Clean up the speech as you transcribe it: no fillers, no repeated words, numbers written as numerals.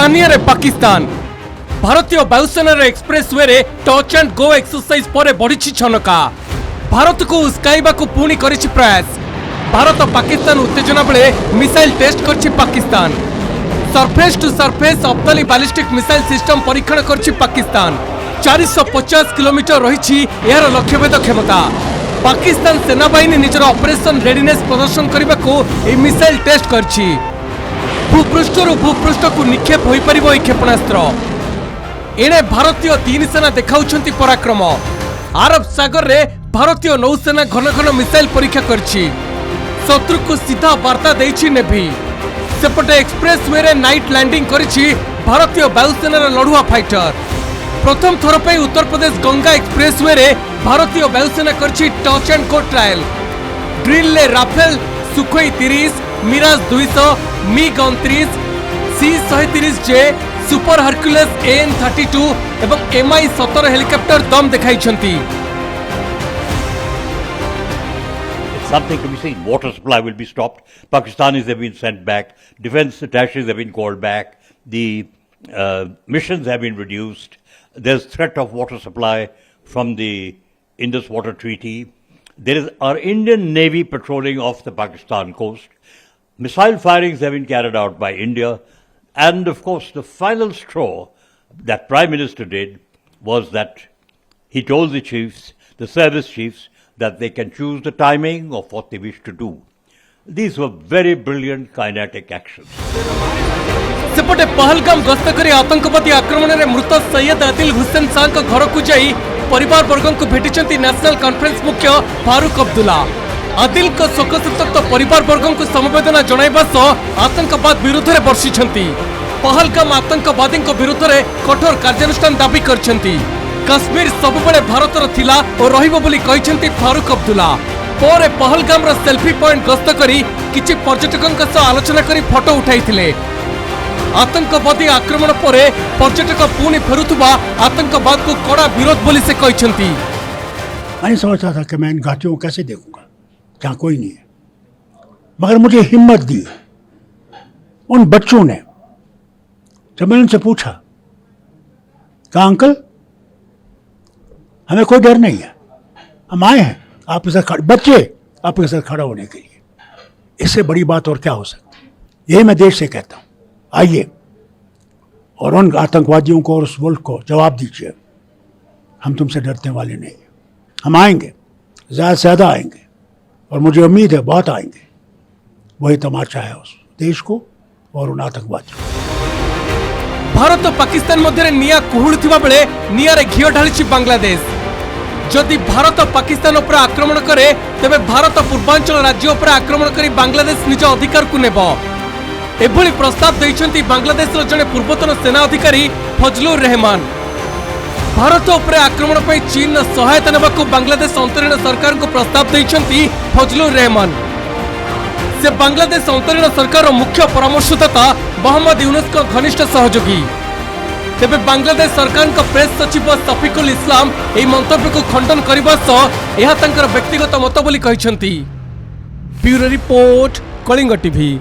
स्थानीय पाकिस्तान भारतीय वायुसेना एक्सप्रेसवे रे टच एंड गो एक्सरसाइज पर बढ़ी छनका। भारत को उस्काइबा को पुणी करिछि प्रयास। भारत पाकिस्तान उत्तेजना बेले मिसाइल टेस्ट करछि Pakistan. Surface to surface Abdali ballistic missile system परीक्षण करछि पाकिस्तान। 450 किलोमीटर रही यार लक्ष्यभेद क्षमता। पाकिस्तान सेनाबाहिनी निजर ऑपरेशन रेडीनेस प्रदर्शन करने को मिसाइल टेस्ट करछि। भूपृष्ठर भूपृष्ठ को निक्षेप हो पार क्षेपणास्त्र। एणे भारतीय तीन सेना देखाउछंती पराक्रम। अरब सागर रे भारतीय नौसेना घन घन मिसाइल परीक्षा करछि। शत्रु को सीधा वार्ता देछि नेवी। सेपटे एक्सप्रेसवे रे नाइट लैंडिंग करिछि भारतीय वायुसेना लड़ुआ फाइटर। प्रथम थर पे उत्तर प्रदेश गंगा एक्सप्रेसवे रे भारतीय वायुसेना करछि touch and go trial. Drill ले Rafale Sukhoi 30 Mirage 200 MiG 29 C-130J super Hercules AN-32 एवं Mi-17 हेलिकॉप्टर दम देखाइछंती। Something to be seen. Water supply will be stopped. Pakistanis have been sent back. Defense attaches have been called back. The missions have been reduced. There's threat of water supply from the Indus Water Treaty. There is our Indian Navy patrolling off the Pakistan coast. Missile firings have been carried out by India. And of course, the final straw that Prime Minister did was that he told the chiefs, the service chiefs, that they can choose the timing of what they wish to do. These were very brilliant kinetic actions. सेपटे पहलगाम गस्त करी आतंकवादी आक्रमण में मृत सैयद आदिल हुसैन शाह घर को जाई परिवार वर्ग को भेटिचंती नेशनल कॉन्फ्रेंस मुख्य फारूक अब्दुल्ला। आदिल को शोकसंतप्त परिवार वर्ग को समवेदना जणाइबा सह आतंकवाद विरुद्ध में बर्षिछंती। पहलगाम आतंकवादी विरुद्ध में कठोर कार्यानुष्ठान दाबी करछंती। कश्मीर सबुबले भारतर थिला और रहिबो बोली कहिसेंती फारूक अब्दुल्ला। पर पहलगाम रो सेल्फी पॉइंट गस्त करी किछि पर्यटकन सह आलोचना करी फोटो उठाइथिले। आतंकवादी आक्रमण पर पर्यटक पुणी फेरुथुबा आतंकवाद को कड़ा विरोध बोली से कहिसेंती। मैं सोचता था कि मैं इन घाटियों को कैसे देखूंगा जहाँ कोई नहीं है, मगर मुझे हिम्मत दी उन बच्चों ने। जब मैंने उनसे पूछा, कहा अंकल हमें कोई डर नहीं है, हम आए हैं आपके साथ बच्चे आपके साथ खड़ा होने के लिए। इससे बड़ी बात और क्या हो सकती है। यही मैं देश से कहता हूँ, आइए और उन आतंकवादियों को और उस मुल्क को जवाब दीजिए, हम तुमसे डरने वाले नहीं हैं। हम आएंगे, ज़्यादा से ज़्यादा आएंगे और मुझे उम्मीद है बहुत आएंगे। वही तमाशा है उस देश को और उन आतंकवादियों। भारत और पाकिस्तान मध्य निया कुहुड़ुथिबा बेले नियारे घिओ ढालिछि बांग्लादेश। जदि भारत पाकिस्तान उपर आक्रमण करे तेबे भारत पूर्वांचल राज्य उपर आक्रमण करी बांग्लादेश निज अधिकार को नेब। एभली प्रस्ताव दैछंती बांग्लादेशर जने पूर्वतन सेना अधिकारी फजलुर रहमान। भारत उपर आक्रमण पर चीन सहायता नेबाकू बांग्लादेश अंतरीण सरकार को प्रस्ताव दैछंती फजलुर रहमान। से बांग्लादेश अंतरीण सरकार मुख्य परामर्शदाता मोहम्मद यूनुस को घनिष्ठ सहयोगी। तेबे बांग्लादेश सरकार का प्रेस सचिव शफिकुल इस्लाम एही मंतव्य को खंडन करबा सह यह तांकर व्यक्तिगत मत बोली कहिसंती। Bureau report, Kalinga TV.